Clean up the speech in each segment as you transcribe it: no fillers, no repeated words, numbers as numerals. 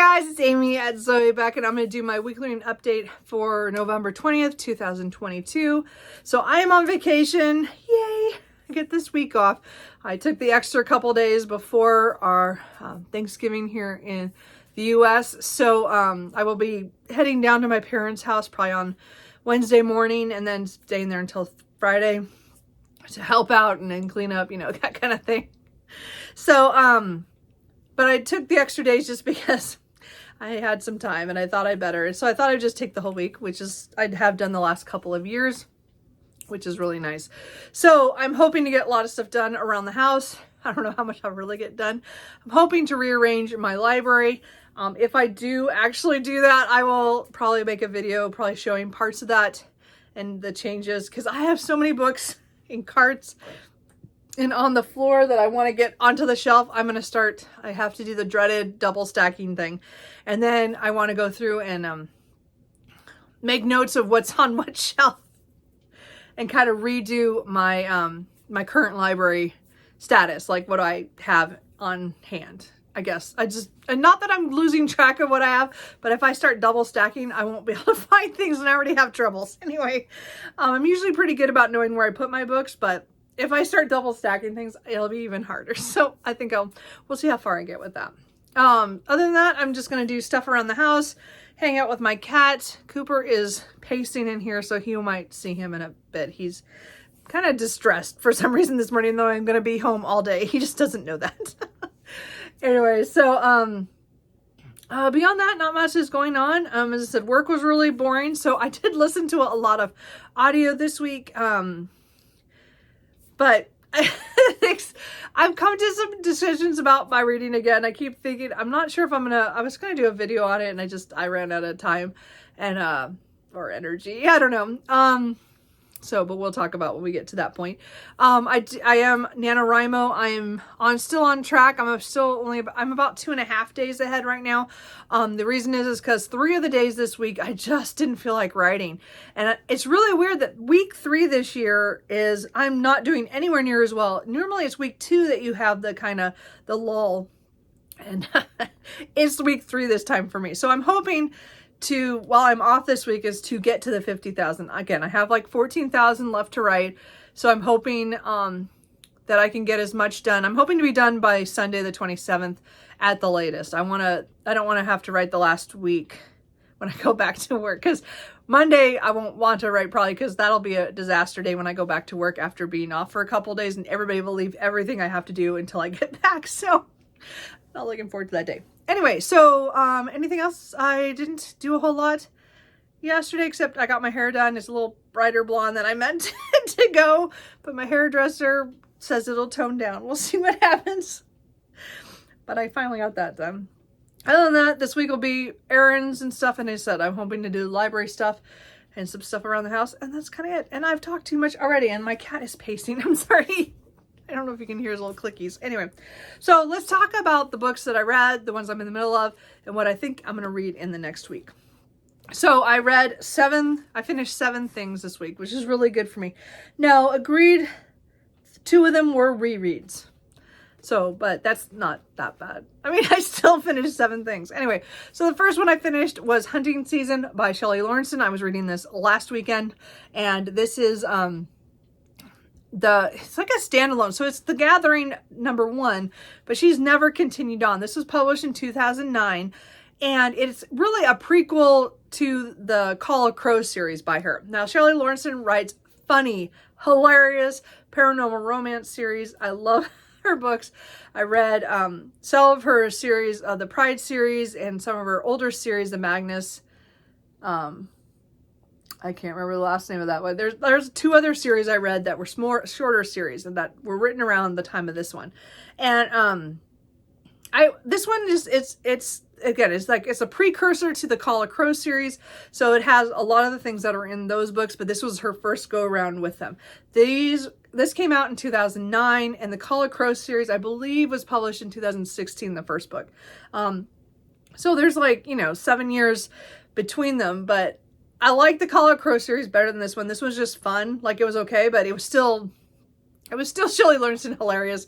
guys, it's Amy at Zoe back, and I'm going to do my weekly reading update for November 20th, 2022. So I am on vacation. Yay! I get this week off. I took the extra couple days before our Thanksgiving here in the U.S. So I will be heading down to my parents' house probably on Wednesday morning and then staying there until Friday to help out and then clean up, you know, that kind of thing. So, but I took the extra days just because I had some time and I thought I'd better. So I thought I'd just take the whole week, which is I'd have done the last couple of years, which is really nice. So I'm hoping to get a lot of stuff done around the house. I don't know how much I'll really get done. I'm hoping to rearrange my library. If I do actually do that, I will probably make a video probably showing parts of that and the changes, because I have so many books in carts and on the floor that I want to get onto the shelf. I have to do the dreaded double stacking thing. And then I want to go through and make notes of what's on what shelf and kind of redo my my current library status, like what I have on hand. I guess and not that I'm losing track of what I have, but if I start double stacking, I won't be able to find things and I already have troubles. Anyway, I'm usually pretty good about knowing where I put my books, but if I start double stacking things, it'll be even harder. So I think we'll see how far I get with that. Other than that, I'm just going to do stuff around the house, hang out with my cat. Cooper is pacing in here, so you might see him in a bit. He's kind of distressed for some reason this morning, though I'm going to be home all day. He just doesn't know that. Anyway, so beyond that, not much is going on. As I said, work was really boring, so I did listen to a lot of audio this week. But I've come to some decisions about my reading again. I keep thinking, I'm not sure if I was going to do a video on it and I ran out of time and, or energy. I don't know. But we'll talk about when we get to that point. I am NaNoWriMo. I'm still on track. I'm about 2.5 days ahead right now. The reason is because 3 of the days this week, I just didn't feel like writing. And it's really weird that week 3 this year I'm not doing anywhere near as well. Normally it's week 2 that you have the lull, and it's week 3 this time for me. So I'm hoping while I'm off this week, is to get to the 50,000. Again, I have like 14,000 left to write. So I'm hoping that I can get as much done. I'm hoping to be done by Sunday the 27th at the latest. I don't want to have to write the last week when I go back to work, because Monday I won't want to write probably, because that'll be a disaster day when I go back to work after being off for a couple days and everybody will leave everything I have to do until I get back. So not looking forward to that day. Anyway, so anything else? I didn't do a whole lot yesterday, except I got my hair done. It's a little brighter blonde than I meant to go, but my hairdresser says it'll tone down. We'll see what happens. But I finally got that done. Other than that, this week will be errands and stuff, and I said I'm hoping to do library stuff and some stuff around the house, and that's kind of it. And I've talked too much already, and my cat is pacing. I'm sorry. I don't know if you can hear his little clickies. Anyway, so let's talk about the books that I read, the ones I'm in the middle of, and what I think I'm going to read in the next week. So I finished 7 things this week, which is really good for me. Now, agreed, 2 of them were rereads. So, but that's not that bad. I mean, I still finished 7 things. Anyway, so the first one I finished was Hunting Season by Shelley Lawrenson. I was reading this last weekend, and this is it's like a standalone. So it's The Gathering #1, but she's never continued on. This was published in 2009, and it's really a prequel to the Call of Crows series by her. Now, Shelley Lawrenson writes funny, hilarious paranormal romance series. I love her books. I read some of her series, the Pride series, and some of her older series, the Magnus. I can't remember the last name of that one. There's 2 other series I read that were shorter series and that were written around the time of this one. And this one it's a precursor to the Call of Crows series. So it has a lot of the things that are in those books, but this was her first go around with them. This came out in 2009, and the Call of Crows series, I believe, was published in 2016, the first book. So there's 7 years between them, but I like the Call of Crows series better than this one. This was just fun. It was okay, but it was still Shelley Lawrenson hilarious,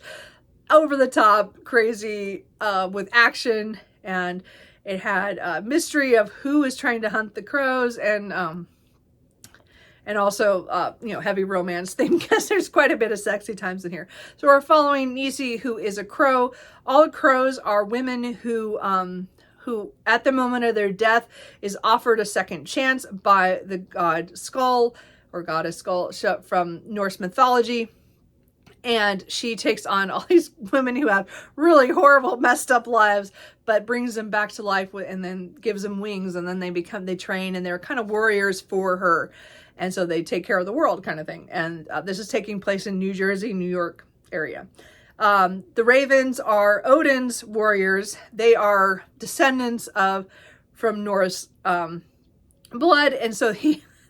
over the top, crazy, with action and it had a mystery of who is trying to hunt the crows, and also, you know, heavy romance thing, because there's quite a bit of sexy times in here. So we're following Nisi, who is a crow. All crows are women who at the moment of their death is offered a second chance by the god Skull, or goddess Skull, from Norse mythology. And she takes on all these women who have really horrible, messed up lives, but brings them back to life and then gives them wings. And then they train, and they're kind of warriors for her. And so they take care of the world, kind of thing. And this is taking place in New Jersey, New York area. The Ravens are Odin's warriors. They are descendants from Norse blood. And so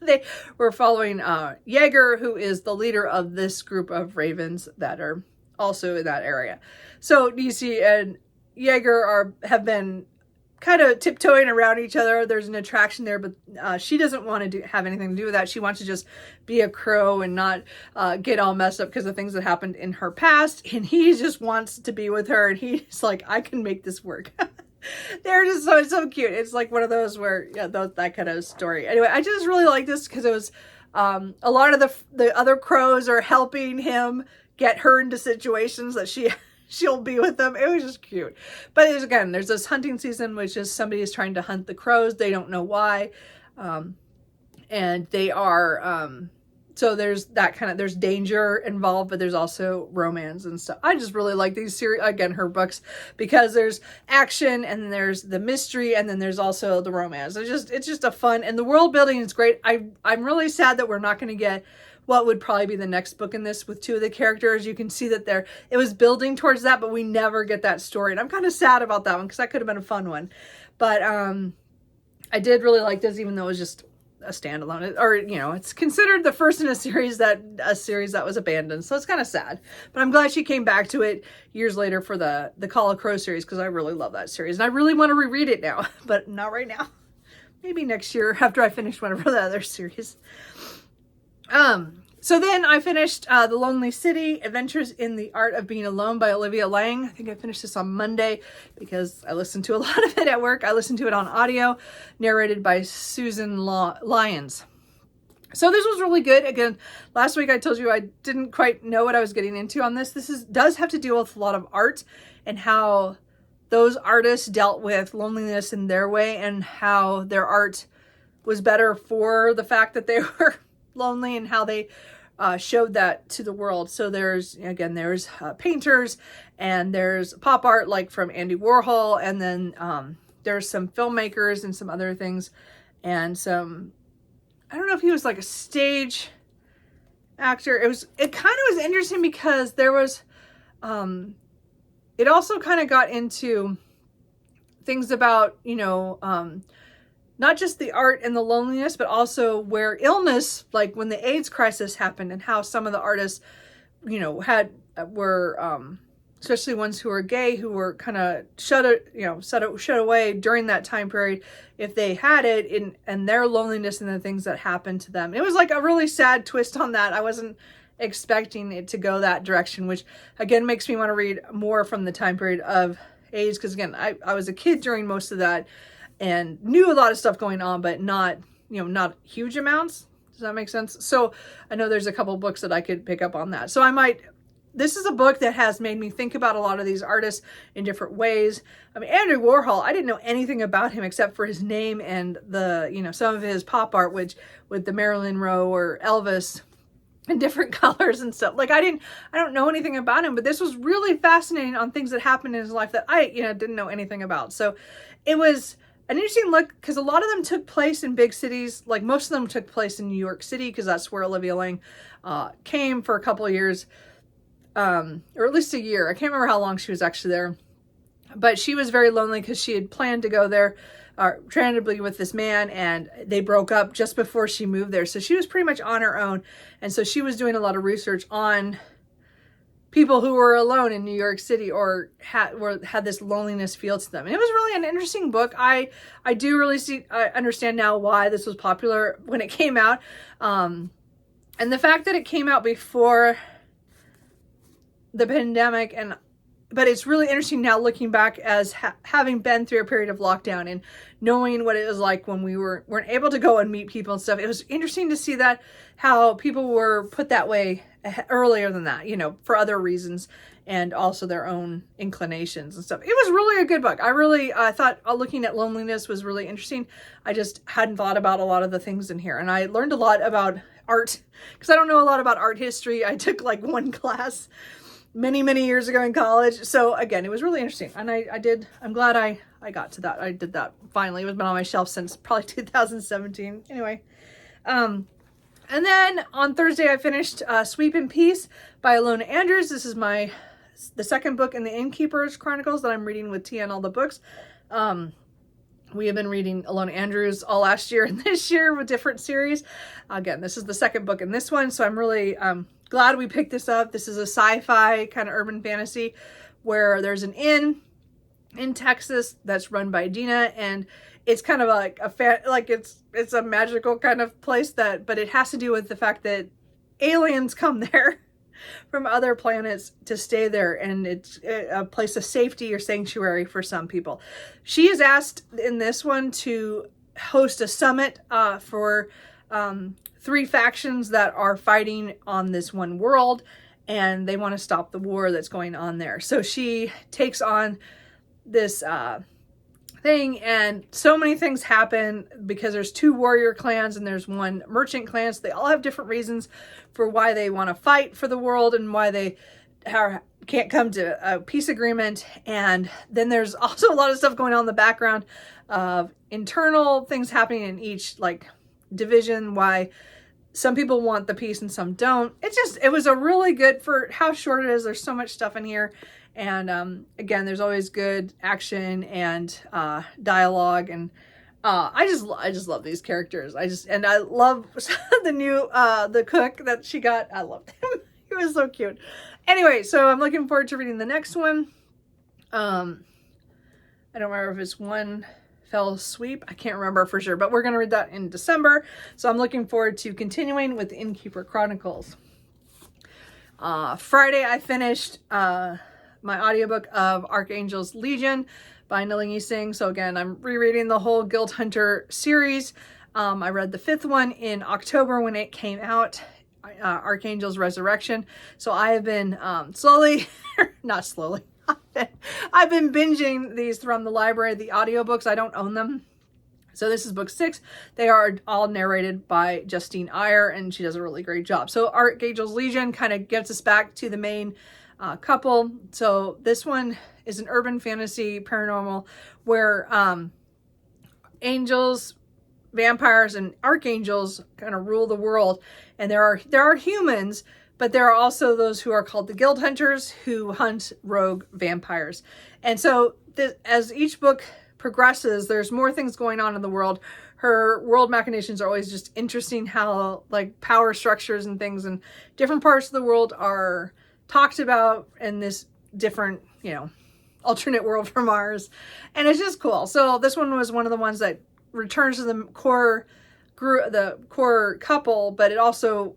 they were following Jaeger, who is the leader of this group of ravens that are also in that area. So Nisi and Jaeger have been kind of tiptoeing around each other. There's an attraction there, but she doesn't want to have anything to do with that. She wants to just be a crow and not get all messed up because of things that happened in her past. And he just wants to be with her, and he's like, I can make this work. They're just so cute. It's like one of those where, yeah, that kind of story. Anyway, I just really like this because it was a lot of the other crows are helping him get her into situations that she'll be with them. It was just cute. But there's this hunting season, which is somebody is trying to hunt the crows. They don't know why. And they are, so there's that there's danger involved, but there's also romance and stuff. I just really like these series, again, her books, because there's action, and then there's the mystery, and then there's also the romance. It's just a fun, and the world building is great. I'm really sad that we're not going to get what would probably be the next book in this with two of the characters. You can see that it was building towards that, but we never get that story. And I'm kind of sad about that one, because that could have been a fun one. But I did really like this, even though it was just a standalone, or, you know, it's considered the first in a series that was abandoned. So it's kind of sad, but I'm glad she came back to it years later for the Call of Crow series, because I really love that series. And I really want to reread it now, but not right now. Maybe next year after I finish one of the other series. So then I finished The Lonely City, Adventures in the Art of Being Alone by Olivia Lang. I think I finished this on Monday because I listened to a lot of it at work. I listened to it on audio, narrated by Susan Lyons. So this was really good. Again, last week I told you I didn't quite know what I was getting into on this. Does have to deal with a lot of art and how those artists dealt with loneliness in their way, and how their art was better for the fact that they were lonely, and how they showed that to the world. So there's painters, and there's pop art like from Andy Warhol, and then there's some filmmakers and some other things, and some, I don't know if he was like a stage actor. It kind of was interesting because there was it also kind of got into things about, you know, not just the art and the loneliness, but also where illness, like when the AIDS crisis happened, and how some of the artists, you know, were especially ones who were gay, who were kind of shut away during that time period, if they had it, and their loneliness and the things that happened to them. It was like a really sad twist on that. I wasn't expecting it to go that direction, which again makes me want to read more from the time period of AIDS, because again, I was a kid during most of that, and knew a lot of stuff going on, but not huge amounts. Does that make sense? So I know there's a couple books that I could pick up on that. So this is a book that has made me think about a lot of these artists in different ways. I mean, Andrew Warhol, I didn't know anything about him except for his name and some of his pop art, which with the Marilyn Monroe or Elvis in different colors and stuff. Like I don't know anything about him, but this was really fascinating on things that happened in his life that I, didn't know anything about. So it was an interesting look, because a lot of them took place in big cities. Like most of them took place in New York City, because that's where Olivia Lang came for a couple of years, or at least a year. I can't remember how long she was actually there, but she was very lonely because she had planned to go there, trying to be with this man, and they broke up just before she moved there. So she was pretty much on her own, and so she was doing a lot of research on people who were alone in New York City, or had this loneliness feel to them. And it was really an interesting book. I do really I understand now why this was popular when it came out. And the fact that it came out before the pandemic, and but it's really interesting now looking back as having been through a period of lockdown and knowing what it was like when we weren't able to go and meet people and stuff. It was interesting to see that how people were put that way earlier than that, you know, for other reasons and also their own inclinations and stuff. It was really a good book. I thought looking at loneliness was really interesting. I just hadn't thought about a lot of the things in here, and I learned a lot about art because I don't know a lot about art history. I took like one class many years ago in college. So again, it was really interesting. And I'm glad I got to that. I did that finally. It was been on my shelf since probably 2017. Anyway. And then on Thursday, I finished Sweep in Peace by Ilona Andrews. This is the second book in the Innkeeper's Chronicles that I'm reading with Tia and all the books. We have been reading Ilona Andrews all last year and this year with different series. Again, this is the second book in this one. So I'm really glad we picked this up. This is a sci-fi kind of urban fantasy where there's an inn in Texas that's run by Dina, and it's kind of like it's a magical kind of place but it has to do with the fact that aliens come there from other planets to stay there, and it's a place of safety or sanctuary for some people. She is asked in this one to host a summit for 3 factions that are fighting on this one world, and they want to stop the war that's going on there. So she takes on this thing, and so many things happen because there's 2 warrior clans and there's 1 merchant clan. So they all have different reasons for why they want to fight for the world and why they can't come to a peace agreement. And then there's also a lot of stuff going on in the background of internal things happening in each like division, why some people want the peace and some don't. It was a really good, for how short it is. There's so much stuff in here. And again, there's always good action and dialogue, and I just love these characters. I love the cook that she got. I loved him. He was so cute. Anyway, so I'm looking forward to reading the next one. I don't remember if it's One Fell Sweep. I can't remember for sure, but we're going to read that in December. So I'm looking forward to continuing with the Innkeeper Chronicles. Friday, I finished my audiobook of Archangels Legion by Nalini Singh. So again, I'm rereading the whole Guild Hunter series. I read the 5th one in October when it came out, Archangel's Resurrection. So I have been not slowly, I've been binging these from the library, the audiobooks. I don't own them. So this is book 6. They are all narrated by Justine Iyer, and she does a really great job. So Archangels Legion kind of gets us back to the main couple. So this one is an urban fantasy paranormal where angels, vampires, and archangels kind of rule the world. And there are humans, but there are also those who are called the Guild Hunters, who hunt rogue vampires. And so as each book progresses, there's more things going on in the world. Her world machinations are always just interesting, how like power structures and things in different parts of the world are talked about in this different, alternate world from ours. And it's just cool. So this one was one of the ones that returns to the core couple, but it also,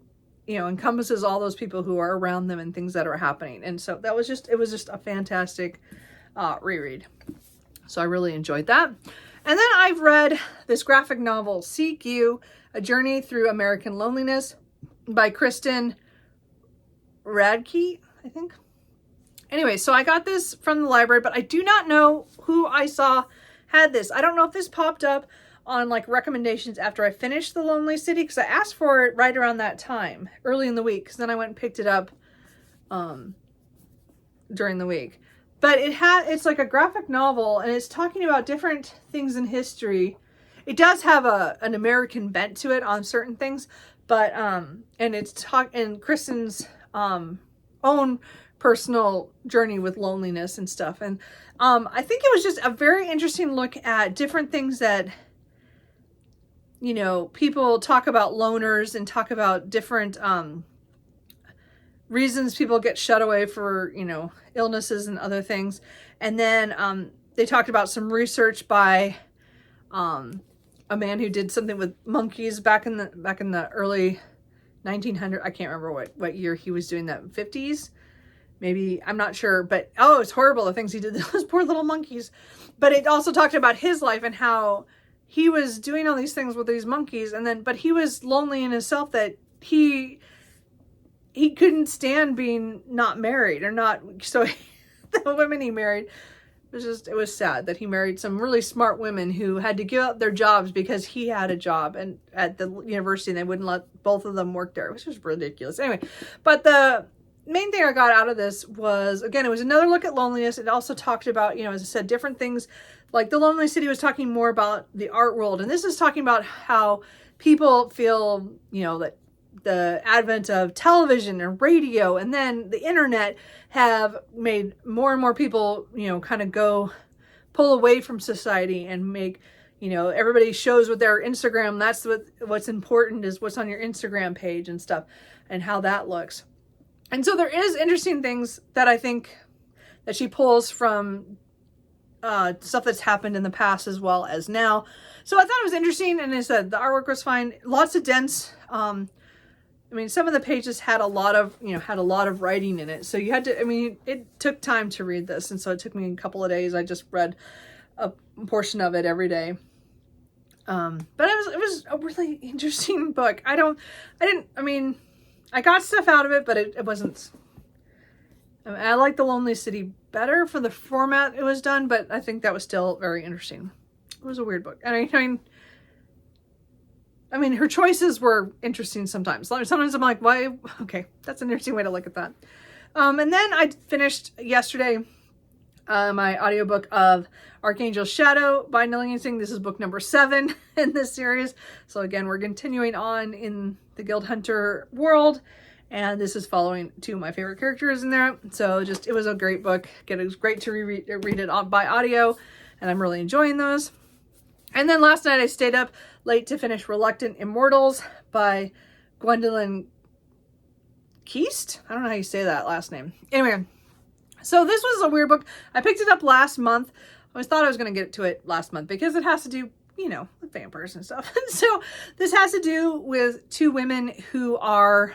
encompasses all those people who are around them and things that are happening. And so it was just a fantastic reread. So I really enjoyed that. And then I've read this graphic novel, Seek You, A Journey Through American Loneliness by Kristen Radke, I think. Anyway, so I got this from the library, but I do not know who I saw had this. I don't know if this popped up on like recommendations after I finished The Lonely City, because I asked for it right around that time, early in the week, because then I went and picked it up during the week. But it's like a graphic novel, and it's talking about different things in history. It does have an American bent to it on certain things, but and it's in Kristen's own personal journey with loneliness and stuff. And I think it was just a very interesting look at different things that, people talk about loners and talk about different reasons people get shut away for, illnesses and other things. And then they talked about some research by a man who did something with monkeys back in the early 1900s. I can't remember what year he was doing that, 50s. maybe, I'm not sure, but oh, it's horrible the things he did to those poor little monkeys. But it also talked about his life and how he was doing all these things with these monkeys, and then, but he was lonely in himself, that he couldn't stand being not married or not, so the women he married, it was sad that he married some really smart women who had to give up their jobs because he had a job and at the university, and they wouldn't let both of them work there, which was ridiculous. Anyway, but the main thing I got out of this was, again, it was another look at loneliness. It also talked about, as I said, different things. Like The Lonely City was talking more about the art world, and this is talking about how people feel, that the advent of television and radio and then the internet have made more and more people, kind of pull away from society and make, everybody shows with their Instagram. That's what's important, is what's on your Instagram page and stuff, and how that looks. And so there is interesting things that I think that she pulls from stuff that's happened in the past as well as now. So I thought it was interesting, and I said the artwork was fine. Lots of dense. Some of the pages had a lot of writing in it. So you had to. It took time to read this, and so it took me a couple of days. I just read a portion of it every day. But it was a really interesting book. I got stuff out of it, but it wasn't. I like The Lonely City better for the format it was done, but I think that was still very interesting. It was a weird book. Her choices were interesting sometimes. Sometimes I'm like, why? Okay, that's an interesting way to look at that. And then I finished yesterday my audiobook of Archangels Shadow by Nillian Singh. This is book number 7 in this series. So again, we're continuing on in the Guild Hunter world, and this is following 2 of my favorite characters in there. So it was a great book. Again, it was great to read it by audio, and I'm really enjoying those. And then last night I stayed up late to finish Reluctant Immortals by Gwendolyn Keast. I don't know how you say that last name. Anyway, so this was a weird book. I picked it up last month. I thought I was going to get to it last month because it has to do, with vampires and stuff. So this has to do with 2 women who are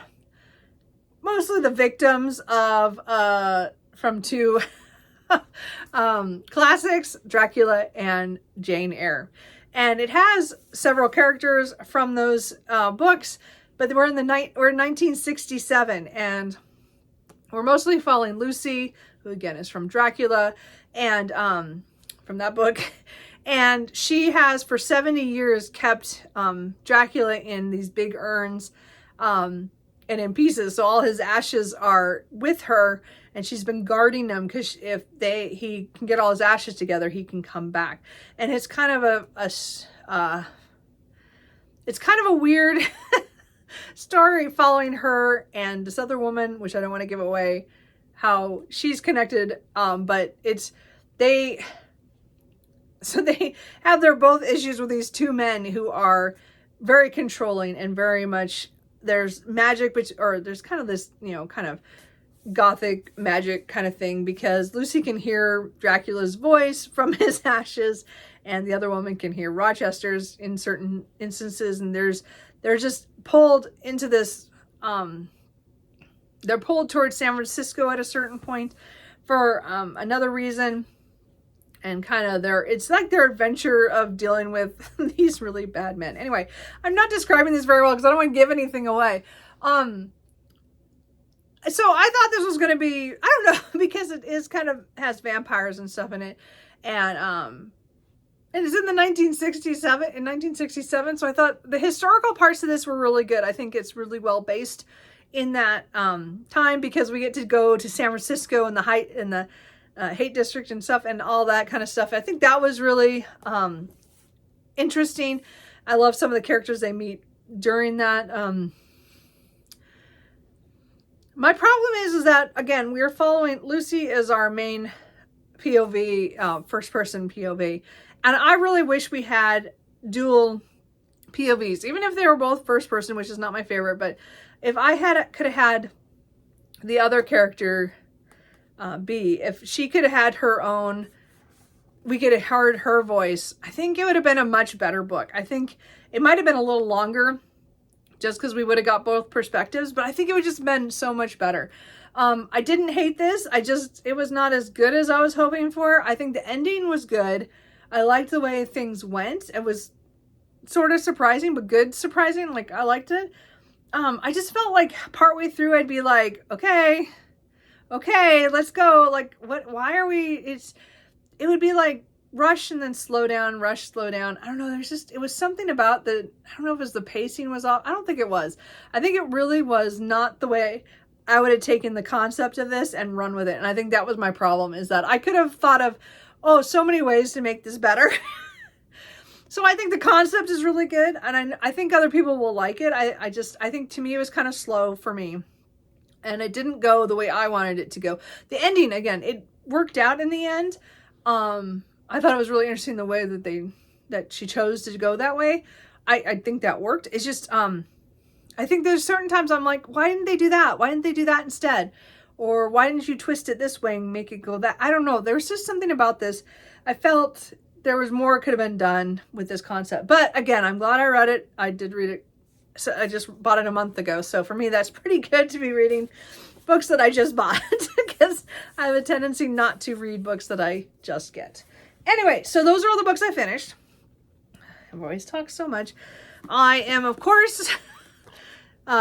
mostly the victims of, from 2 classics, Dracula and Jane Eyre. And it has several characters from those books, but we're in 1967, and we're mostly following Lucy, who again is from Dracula, and from that book. And she has for 70 years kept Dracula in these big urns and in pieces. So all his ashes are with her, and she's been guarding them because if he can get all his ashes together, he can come back. And it's kind of a weird story following her and this other woman, which I don't want to give away how she's connected. But they have their both issues with these 2 men who are very controlling and very much, there's magic, or there's kind of this, kind of gothic magic kind of thing, because Lucy can hear Dracula's voice from his ashes, and the other woman can hear Rochester's in certain instances, and they're just pulled into this, they're pulled towards San Francisco at a certain point for another reason, and kind of it's like their adventure of dealing with these really bad men. Anyway, I'm not describing this very well because I don't want to give anything away. So I thought this was going to be, I don't know, because it is has vampires and stuff in it. And it's in 1967. So I thought the historical parts of this were really good. I think it's really well based in that time, because we get to go to San Francisco and the Haight District and stuff and all that kind of stuff. I think that was really interesting. I love some of the characters they meet during that. My problem is that, again, we are following Lucy as our main POV, first person POV. And I really wish we had dual POVs, even if they were both first person, which is not my favorite. But if I could have had the other character if she could have had her own, we could have heard her voice, I think it would have been a much better book. I think it might have been a little longer, just because we would have got both perspectives, but I think it would just been so much better. I didn't hate this. It was not as good as I was hoping for. I think the ending was good. I liked the way things went. It was sort of surprising, but good surprising. Like, I liked it. I just felt like partway through I'd be like, okay, let's go. Like, why are we, it would be like rush and then slow down, rush, slow down. I don't know. It was something about I don't know if it was the pacing was off. I don't think it was. I think it really was not the way I would have taken the concept of this and run with it. And I think that was my problem, is that I could have thought of, so many ways to make this better. So I think the concept is really good, and I think other people will like it. I think to me it was kind of slow for me, and it didn't go the way I wanted it to go. The ending, again, it worked out in the end. I thought it was really interesting the way that she chose to go that way. I think that worked. It's just I think there's certain times I'm like, why didn't they do that? Why didn't they do that instead? Or why didn't you twist it this way and make it go that? I don't know. There was just something about this. I felt there was more could have been done with this concept. But again, I'm glad I read it. I did read it. So I just bought it a month ago. So for me, that's pretty good to be reading books that I just bought, because I have a tendency not to read books that I just get. Anyway, so those are all the books I finished. I've always talked so much. I am, of course,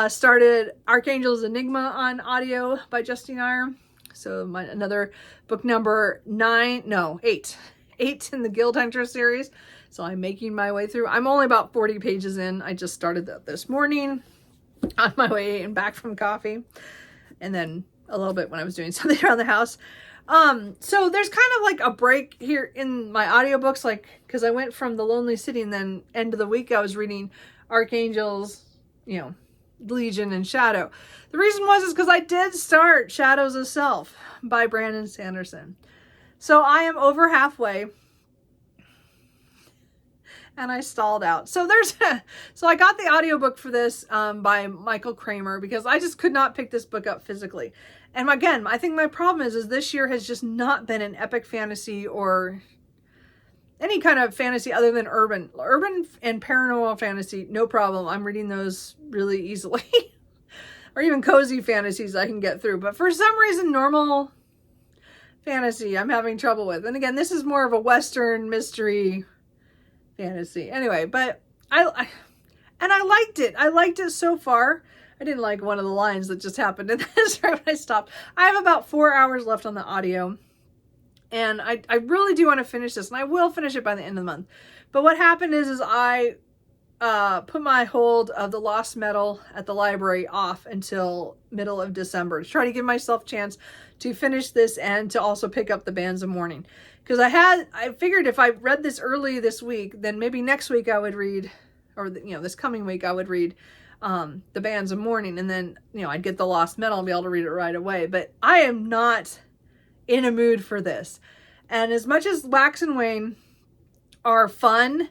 started Archangels Enigma on audio by Justine Iyer. So another book number 8 in the Guild Hunter series. So I'm making my way through. I'm only about 40 pages in. I just started that this morning on my way and back from coffee. And then a little bit when I was doing something around the house. So there's kind of like a break here in my audiobooks, like, because I went from The Lonely City, and then end of the week I was reading Archangels, Legion and Shadow. The reason is because I did start Shadows of Self by Brandon Sanderson. So I am over halfway, and I stalled out. So so I got the audiobook for this by Michael Kramer, because I just could not pick this book up physically. And again, I think my problem is this year has just not been an epic fantasy or any kind of fantasy other than urban and paranormal fantasy. No problem. I'm reading those really easily. Or even cozy fantasies I can get through. But for some reason, normal fantasy I'm having trouble with. And again, this is more of a Western mystery fantasy. Anyway, but I liked it. I liked it so far. I didn't like one of the lines that just happened in this right when I stopped. I have about 4 hours left on the audio, and I really do want to finish this, and I will finish it by the end of the month. But what happened is I put my hold of the Lost Metal at the library off until middle of December to try to give myself a chance to finish this and to also pick up the Bands of Mourning. Because I figured if I read this early this week, then maybe next week I would read, or this coming week I would read the Bands of Mourning, and then I'd get the Lost Metal and be able to read it right away. But I am not in a mood for this. And as much as Wax and Wayne are fun,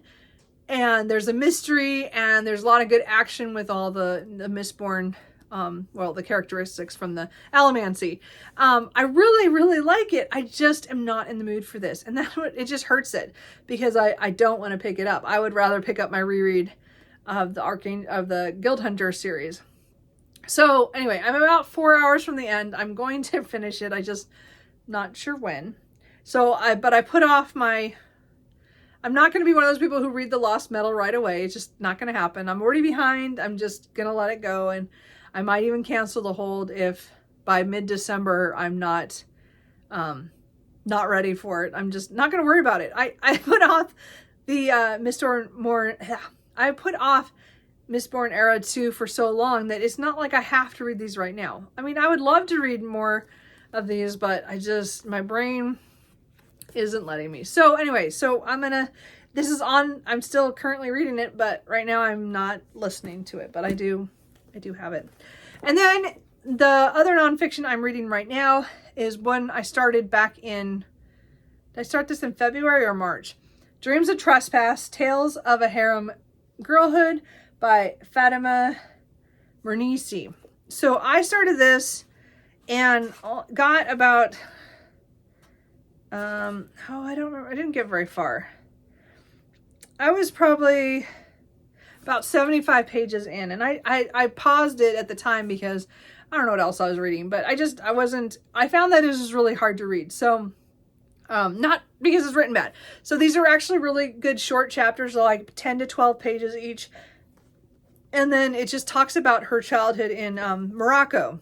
and there's a mystery, and there's a lot of good action with all the Mistborn, the characteristics from the Allomancy. I really, really like it. I just am not in the mood for this. And it just hurts it, because I don't want to pick it up. I would rather pick up my reread of the Guild Hunter series. So anyway, I'm about 4 hours from the end. I'm going to finish it. I just not sure when. So I put off I'm not going to be one of those people who read the Lost Metal right away. It's just not going to happen. I'm already behind. I'm just going to let it go. And I might even cancel the hold if by mid-December I'm not ready for it. I'm just not going to worry about it. I put off the I put off Mistborn Era 2 for so long that it's not like I have to read these right now. I mean, I would love to read more of these, but my brain isn't letting me. So anyway, I'm still currently reading it, but right now I'm not listening to it, but I do have it. And then the other nonfiction I'm reading right now is one I started back in, did I start this in February or March? Dreams of Trespass, Tales of a Harem Girlhood by Fatima Mernissi. So I started this and got about, I don't remember. I didn't get very far. I was probably about 75 pages in, and I paused it at the time because I don't know what else I was reading, but I found that it was just really hard to read. So, not because it's written bad. So these are actually really good short chapters, like 10 to 12 pages each. And then it just talks about her childhood in Morocco.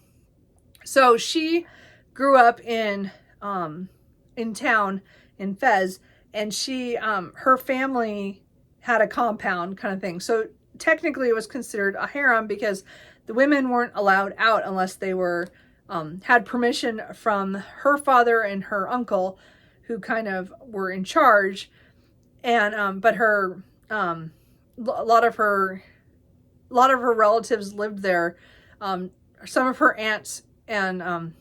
So she grew up in town in Fez, and her family had a compound kind of thing. So technically it was considered a harem because the women weren't allowed out unless they were had permission from her father and her uncle, who kind of were in charge. And but her a lot of her relatives lived there. Some of her aunts and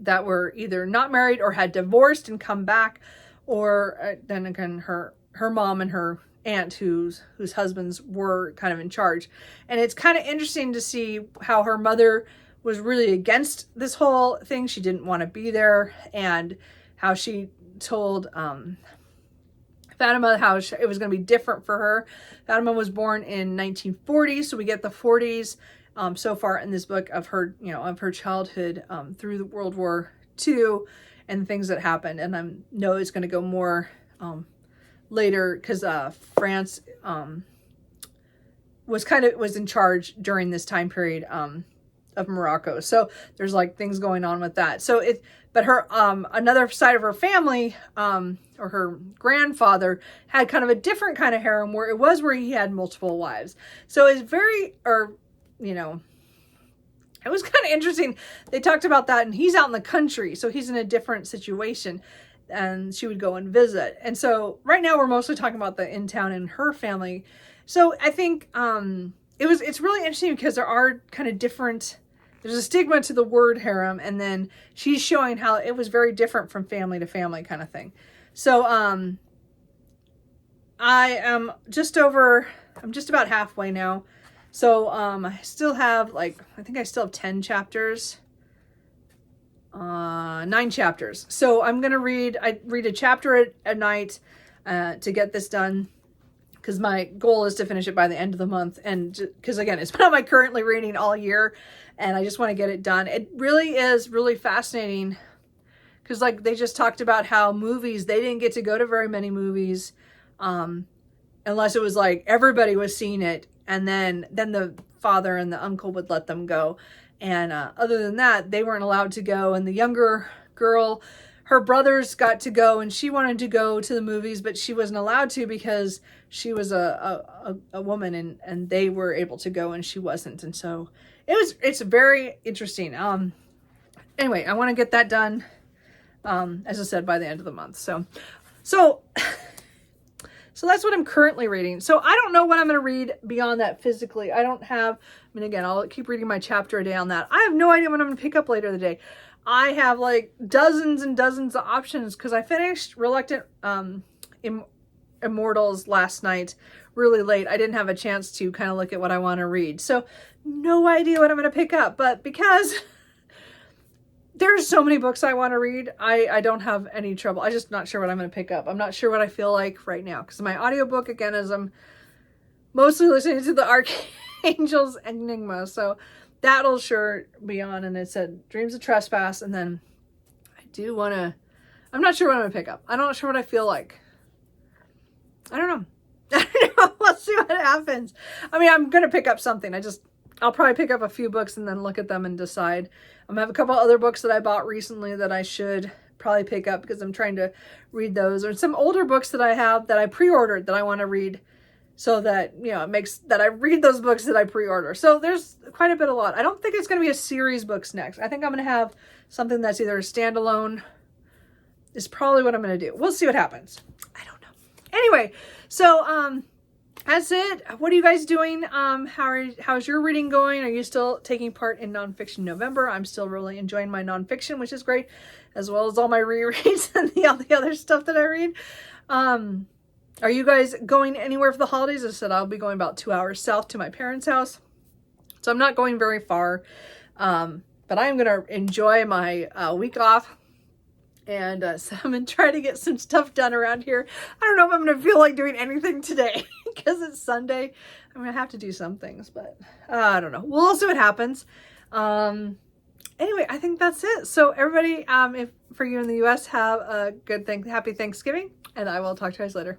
that were either not married or had divorced and come back, or then again her mom and her aunt whose husbands were kind of in charge. And it's kind of interesting to see how her mother was really against this whole thing. She didn't want to be there, and how she told Fatima how it was going to be different for her. Fatima was born in 1940, so we get the 40s so far in this book of her, of her childhood through the World War II and things that happened. And I know it's going to go more later because France was in charge during this time period of Morocco. So there's like things going on with that. But her another side of her family, or her grandfather, had kind of a different kind of harem where he had multiple wives. So it's it was kind of interesting. They talked about that, and he's out in the country, so he's in a different situation, and she would go and visit. And so right now we're mostly talking about the in town and her family. So I think it's really interesting because there are kind of different. There's a stigma to the word harem, and then she's showing how it was very different from family to family kind of thing. So I'm just about halfway now. So I still have I think I still have 10 chapters. 9 chapters. So I'm going to I read a chapter a night to get this done, because my goal is to finish it by the end of the month. And because again, it's what I'm currently reading all year, and I just want to get it done. It really is really fascinating, because they just talked about how movies, they didn't get to go to very many movies unless it was everybody was seeing it, and then the father and the uncle would let them go. And other than that, they weren't allowed to go. And the younger girl, her brothers got to go, and she wanted to go to the movies, but she wasn't allowed to because she was a woman, and they were able to go and she wasn't. And so it's very interesting. Anyway, I want to get that done, as I said, by the end of the month. So that's what I'm currently reading. So I don't know what I'm going to read beyond that physically. Again, I'll keep reading my chapter a day on that. I have no idea what I'm going to pick up later in the day. I have dozens and dozens of options, because I finished Reluctant Immortals last night really late. I didn't have a chance to kind of look at what I want to read. So no idea what I'm going to pick up. But because there's so many books I want to read, I don't have any trouble. I'm just not sure what I'm going to pick up. I'm not sure what I feel like right now, because my audiobook, again, is I'm mostly listening to the Archangels Enigma. So that'll sure be on. And it said Dreams of Trespass. And then I'm not sure what I'm going to pick up. I'm not sure what I feel like. I don't know. Let's see what happens. I'm going to pick up something. I'll probably pick up a few books and then look at them and decide. I have a couple other books that I bought recently that I should probably pick up, because I'm trying to read those, or some older books that I have that I pre-ordered that I want to read, so that, it makes that I read those books that I pre-order. So there's quite a bit, a lot. I don't think it's going to be a series books next. I think I'm going to have something that's either a standalone is probably what I'm going to do. We'll see what happens. I don't know. Anyway, so that's it. What are you guys doing? How's your reading going? Are you still taking part in Nonfiction November? I'm still really enjoying my nonfiction, which is great, as well as all my rereads and all the other stuff that I read. Are you guys going anywhere for the holidays? As I said, I'll be going about 2 hours south to my parents' house, so I'm not going very far. But I am going to enjoy my week off. And so I'm going to try to get some stuff done around here. I don't know if I'm going to feel like doing anything today, because it's Sunday. I'm gonna have to do some things, but I don't know. We'll see what happens. Anyway, I think that's it. So everybody, if for you in the US, have a good happy Thanksgiving, and I will talk to you guys later.